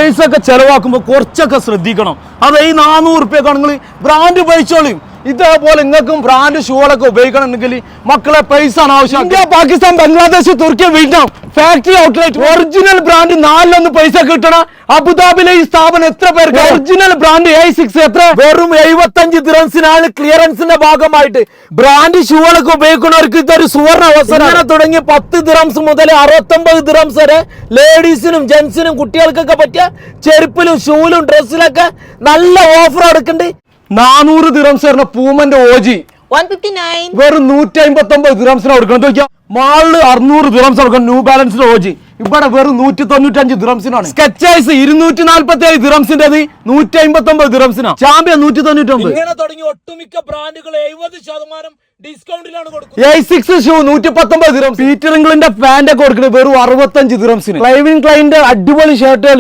പൈസ ഒക്കെ ചെലവാക്കുമ്പോ കുറച്ചൊക്കെ ശ്രദ്ധിക്കണം. അത് ഈ 400 റുപ്യക്കാണെങ്കിൽ ബ്രാൻഡ് ഉപയോഗിച്ചോളിയും. ഇതേപോലെ നിങ്ങൾക്കും ബ്രാൻഡ് ഷൂകളൊക്കെ ഉപയോഗിക്കണമെങ്കിൽ മക്കളെ പൈസ ആണ് ആവശ്യം. ഇന്ത്യ, പാകിസ്ഥാൻ, ബംഗ്ലാദേശ്, തുർക്കി, Vietnam factory outlet original brand 4 പൈസ കിട്ടണം. അബുദാബിയിലെ ഈ സ്ഥാപനം എത്ര പേർക്ക് ഒറിജിനൽ ബ്രാൻഡ് A6 എത്ര? വെറും 75 ദിറംസിനാണ് ക്ലിയറൻസിന്റെ ഭാഗമായിട്ട് ബ്രാൻഡ് ഷൂകളൊക്കെ ഉപയോഗിക്കുന്നവർക്ക് ഇതൊരു സുവർണ അവസരം. അങ്ങനെ തുടങ്ങി 10 ദിറംസ് മുതൽ 69 ദിറംസ് വരെ ലേഡീസിനും ജെന്റ്സിനും കുട്ടികൾക്കൊക്കെ പറ്റിയ ചെരുപ്പിലും ഷൂലും ഡ്രസ്സിലൊക്കെ നല്ല ഓഫർ എടുക്കുന്നുണ്ട്. 400 ദിറംസ് വരുന്ന പൂമന്റെ ഓജി 159 വെറും 159 ദിറംസിന് കൊടുക്കണം. മാളില് 600 ദിറംസ് കൊടുക്കണം. ന്യൂ ബാലൻസിന്റെ ഓജി ഇവിടെ വെറും 195 ദിറംസിനാണ്. സ്കെച്ചേഴ്സ് 247 ദിറംസിന്റെ 159 ദിറംസിനാണ്. ചാമ്പ്യൻ 199. ഇങ്ങനെ തുടങ്ങി ഒട്ടുമിക്ക ബ്രാൻഡുകൾ 70% ഡിസ്കൗണ്ടിലാണ് കൊടുക്കുന്നത്. A6 shoe 119 dirhams. പീറ്റർ ഇംഗ്ലണ്ടിന്റെ പാന്റ് ഒക്കെ കൊടുക്കുന്നത് വെറും 65 ദിറംസിന്. ക്ലൈവിൻ ക്ലൈന്റെ അടിപൊളി ഷർട്ടുകൾ